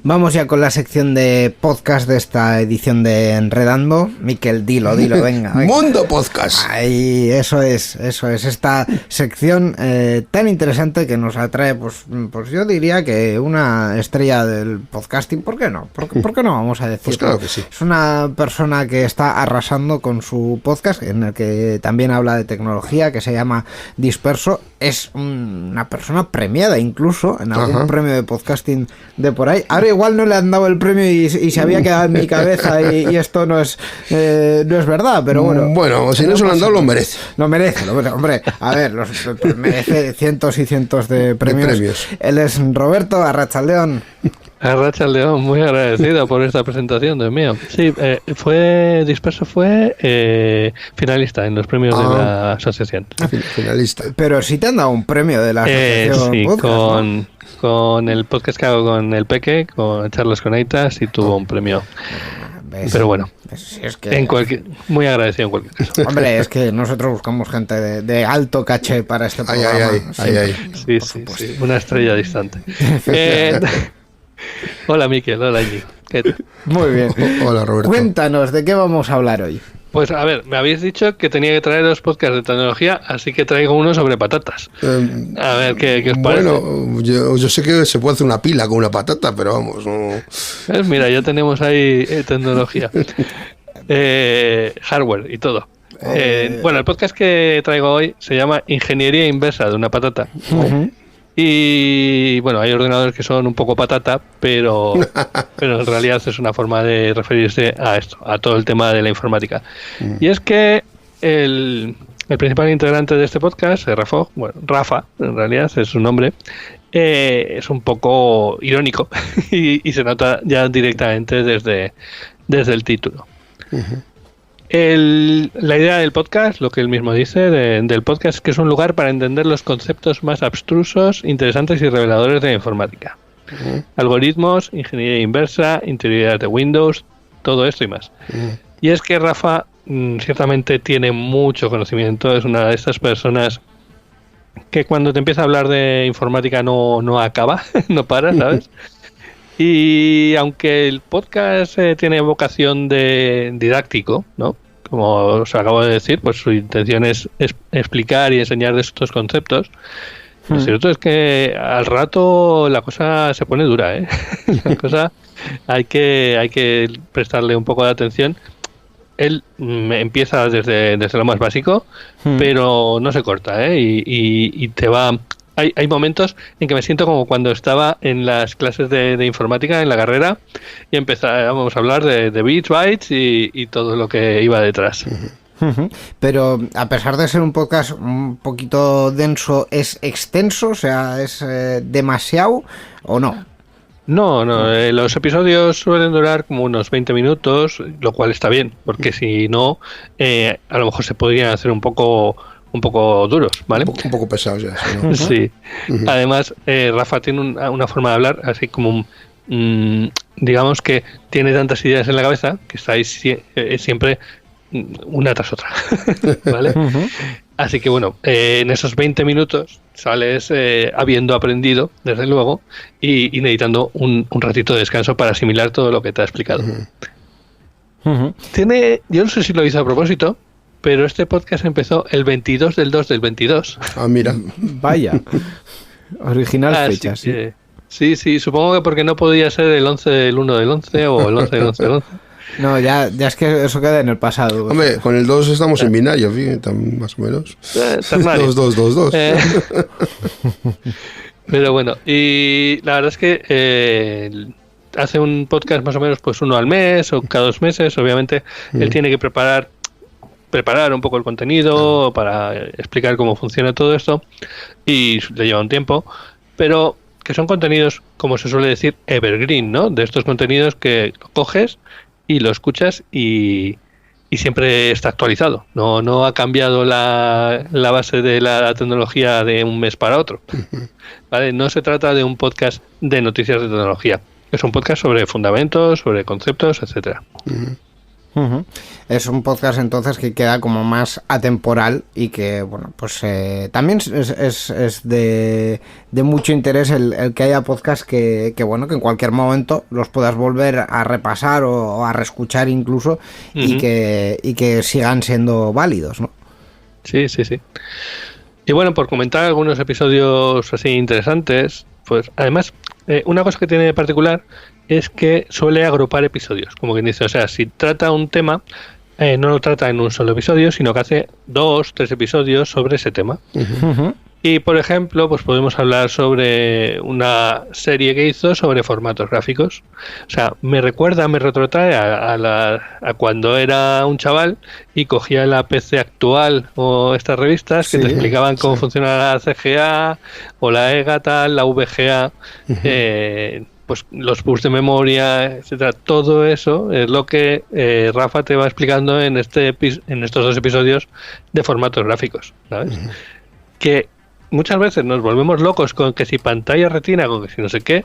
Vamos ya con la sección de podcast de esta edición de Enredando. Miquel, dilo, venga. Mundo Podcast. Ay, eso es. Esta sección tan interesante que nos atrae, pues yo diría que una estrella del podcasting. ¿Por qué no? ¿Por qué no vamos a decir? Pues claro que sí. Es una persona que está arrasando con su podcast, en el que también habla de tecnología, que se llama Disperso. Es una persona premiada incluso en algún premio de podcasting de por ahí. Ahora igual no le han dado el premio y se había quedado en mi cabeza y esto no es verdad, pero bueno. Bueno, si no se lo han dado, lo merece. Lo merece, hombre. A ver, merece cientos y cientos de premios. Él es Roberto Arratsaldeon. Arratsaldeon, muy agradecido por esta presentación, Dios mío. Sí, Disperso fue finalista en los premios de la asociación. Finalista. Pero sí te han dado un premio de la asociación. Sí, podcast, con el podcast que hago con el Peque, con Charlas con Aitas, y tuvo un premio. ¿Ves? Pero bueno, es que, muy agradecido en cualquier caso. Hombre, es que nosotros buscamos gente de alto caché para este programa. Sí, una estrella distante. Hola, Miquel, hola, Íñigo. Muy bien. Hola, Roberto. Cuéntanos, ¿de qué vamos a hablar hoy? Pues a ver, me habéis dicho que tenía que traer 2 podcasts de tecnología, así que traigo uno sobre patatas. A ver, ¿qué os parece? Bueno, yo sé que se puede hacer una pila con una patata, pero vamos, no... Pues mira, ya tenemos ahí tecnología, hardware y todo. Bueno, el podcast que traigo hoy se llama Ingeniería Inversa de una patata. Y bueno, hay ordenadores que son un poco patata, pero en realidad es una forma de referirse a esto, a todo el tema de la informática. Y es que el principal integrante de este podcast, Rafa, en realidad es su nombre, es un poco irónico y se nota ya directamente desde el título. La idea del podcast, lo que él mismo dice del podcast, es que es un lugar para entender los conceptos más abstrusos, interesantes y reveladores de la informática. Algoritmos, ingeniería inversa, interioridad de Windows, todo esto y más. Y es que Rafa ciertamente tiene mucho conocimiento, es una de estas personas que cuando te empieza a hablar de informática no acaba, no para, ¿sabes? Y aunque el podcast tiene vocación de didáctico, ¿no? Como os acabo de decir, pues su intención es explicar y enseñar de estos conceptos. Lo cierto es que al rato la cosa se pone dura, ¿eh? La cosa hay que prestarle un poco de atención. Él empieza desde lo más básico, pero no se corta, ¿eh? Y te va... Hay momentos en que me siento como cuando estaba en las clases de informática en la carrera y empezábamos a hablar de bits, bytes y todo lo que iba detrás. Pero a pesar de ser un podcast un poquito denso, ¿es extenso? O sea, ¿es demasiado o no? No, los episodios suelen durar como unos 20 minutos, lo cual está bien, porque si no, a lo mejor se podrían hacer un poco duros, ¿vale? Un poco pesados ya. ¿No? Sí. Además, Rafa tiene una forma de hablar así como digamos que tiene tantas ideas en la cabeza que estáis siempre una tras otra, ¿vale? Así que bueno, en esos 20 minutos sales habiendo aprendido, desde luego, y necesitando un ratito de descanso para asimilar todo lo que te ha explicado. Yo no sé si lo hizo a propósito, pero este podcast empezó el 22 del 2 del 22. Ah, mira. Vaya. Original fecha, sí. Sí, supongo que porque no podía ser el 11 del 1 del 11 o el 11 del 11 del 11. No, ya es que eso queda en el pasado. Hombre, con el 2 estamos en binario, fíjate, más o menos. 2. Pero bueno, y la verdad es que hace un podcast más o menos pues uno al mes o cada 2 meses. Obviamente él tiene que preparar un poco el contenido para explicar cómo funciona todo esto y le lleva un tiempo, pero que son contenidos, como se suele decir, evergreen, ¿no? De estos contenidos que lo coges y lo escuchas y siempre está actualizado. No ha cambiado la base de la tecnología de un mes para otro, ¿vale? No se trata de un podcast de noticias de tecnología. Es un podcast sobre fundamentos, sobre conceptos, etcétera. Es un podcast entonces que queda como más atemporal y que, bueno, pues también es de mucho interés el que haya podcasts que bueno, que en cualquier momento los puedas volver a repasar o a reescuchar incluso y que sigan siendo válidos, ¿no? Sí. Y bueno, por comentar algunos episodios así interesantes, pues además, una cosa que tiene de particular es que suele agrupar episodios, como quien dice, o sea, si trata un tema, no lo trata en un solo episodio, sino que hace 2, 3 episodios sobre ese tema. Y por ejemplo, pues podemos hablar sobre una serie que hizo sobre formatos gráficos. O sea, me retrotrae a cuando era un chaval y cogía la PC Actual o estas revistas que te explicaban cómo funciona la CGA o la EGA tal, la VGA, pues los bus de memoria, etcétera. Todo eso es lo que Rafa te va explicando en estos 2 episodios de formatos gráficos, ¿sabes? Que muchas veces nos volvemos locos con que si pantalla retina, con que si no sé qué,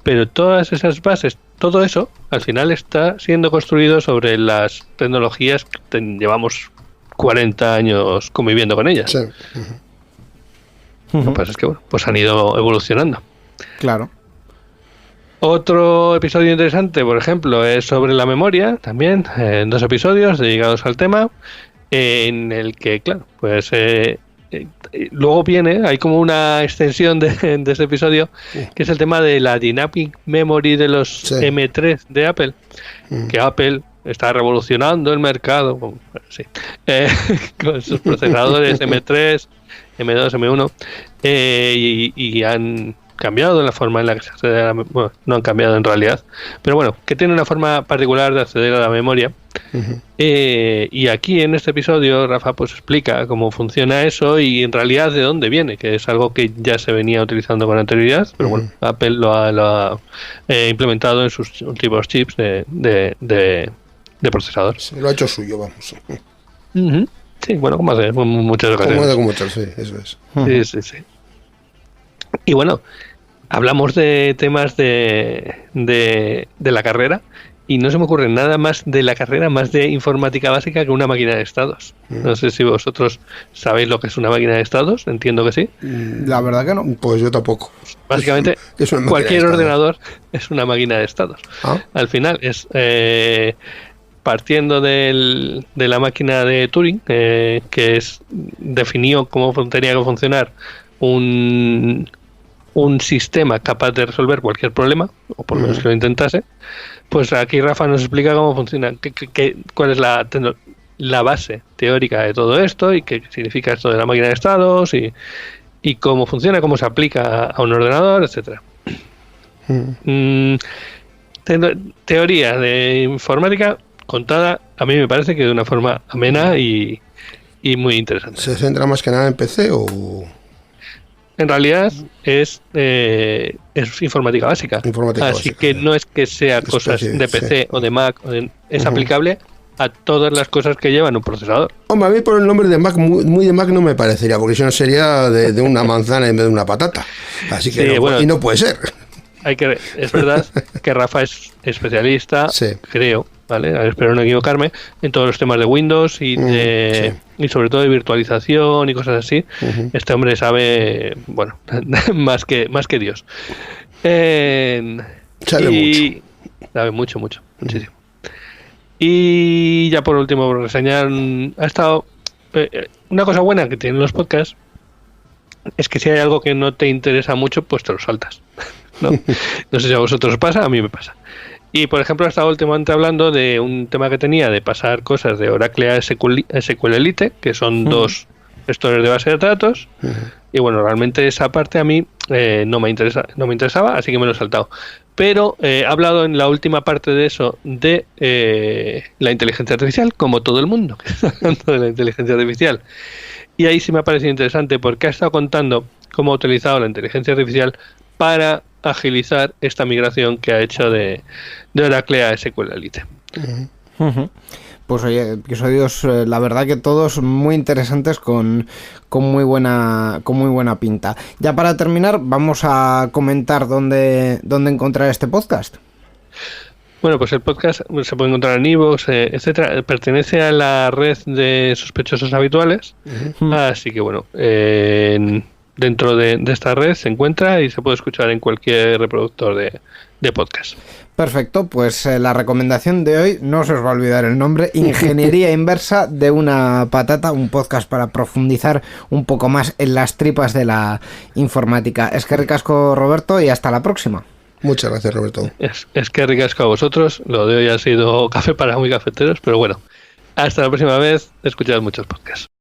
pero todas esas bases, todo eso, al final está siendo construido sobre las tecnologías que llevamos 40 años conviviendo con ellas. Sí. Lo que pasa es que, bueno, pues han ido evolucionando. Claro. Otro episodio interesante, por ejemplo, es sobre la memoria, también, 2 episodios dedicados al tema, en el que, claro, pues luego hay como una extensión de ese episodio, que es el tema de la Dynamic Memory de los M3 de Apple, que Apple está revolucionando el mercado con sus procesadores M3, M2, M1, y han cambiado la forma en la que se accede a la memoria. Bueno, no han cambiado en realidad, pero bueno, que tiene una forma particular de acceder a la memoria. Y aquí en este episodio Rafa pues explica cómo funciona eso y en realidad de dónde viene, que es algo que ya se venía utilizando con anterioridad, pero bueno, Apple lo ha implementado en sus últimos chips de procesador. Sí, lo ha hecho suyo, vamos. Sí, bueno, como hace muchas ocasiones. Como tal, sí, eso es. Sí. Y bueno, hablamos de temas de la carrera y no se me ocurre nada más de la carrera, más de informática básica que una máquina de estados. No sé si vosotros sabéis lo que es una máquina de estados, entiendo que sí. La verdad que no. Pues yo tampoco. Básicamente, cualquier ordenador es una máquina de estados. Al final es partiendo de la máquina de Turing, que definió cómo tenía que funcionar un sistema capaz de resolver cualquier problema, o por lo menos que lo intentase. Pues aquí Rafa nos explica cómo funciona, cuál es la base teórica de todo esto y qué significa esto de la máquina de estados y cómo funciona, cómo se aplica a un ordenador, etcétera. Teoría de informática contada, a mí me parece que de una forma amena y muy interesante. ¿Se centra más que nada en PC o...? En realidad es informática básica. Así que no es que sea cosas de PC o de Mac, es aplicable a todas las cosas que llevan un procesador. Hombre, a mí por el nombre de Mac, muy de Mac no me parecería, porque si no sería de una manzana en vez de una patata. Así que y no puede ser. Es verdad que Rafa es especialista, creo, ¿vale? Espero no equivocarme, en todos los temas de Windows y sobre todo de virtualización y cosas así. Este hombre sabe, bueno, más que Dios. Sabe mucho, muchísimo. Y ya por último, por reseñar, ha estado una cosa buena que tienen los podcasts es que si hay algo que no te interesa mucho, pues te lo saltas. No sé si a vosotros os pasa, a mí me pasa. Y por ejemplo, he estado últimamente hablando de un tema que tenía de pasar cosas de Oracle a SQLite, que son 2 gestores de base de datos. Y bueno, realmente esa parte a mí no me interesaba, así que me lo he saltado. Pero he hablado en la última parte de eso de la inteligencia artificial, como todo el mundo que está hablando de la inteligencia artificial. Y ahí sí me ha parecido interesante porque ha estado contando cómo ha utilizado la inteligencia artificial para agilizar esta migración que ha hecho de Oracle a SQLite. Pues oye, episodios, la verdad que todos muy interesantes con muy buena pinta. Ya para terminar, vamos a comentar dónde encontrar este podcast. Bueno, pues el podcast se puede encontrar en iVoox, etcétera. Pertenece a la red de sospechosos habituales, así que bueno, dentro de esta red se encuentra y se puede escuchar en cualquier reproductor de podcast. Perfecto, pues la recomendación de hoy, no se os va a olvidar el nombre, Ingeniería Inversa de una Patata, un podcast para profundizar un poco más en las tripas de la informática. Es que ricasco, Roberto, y hasta la próxima. Muchas gracias, Roberto. Es que ricasco a vosotros, lo de hoy ha sido café para muy cafeteros, pero bueno, hasta la próxima vez, escuchad muchos podcasts.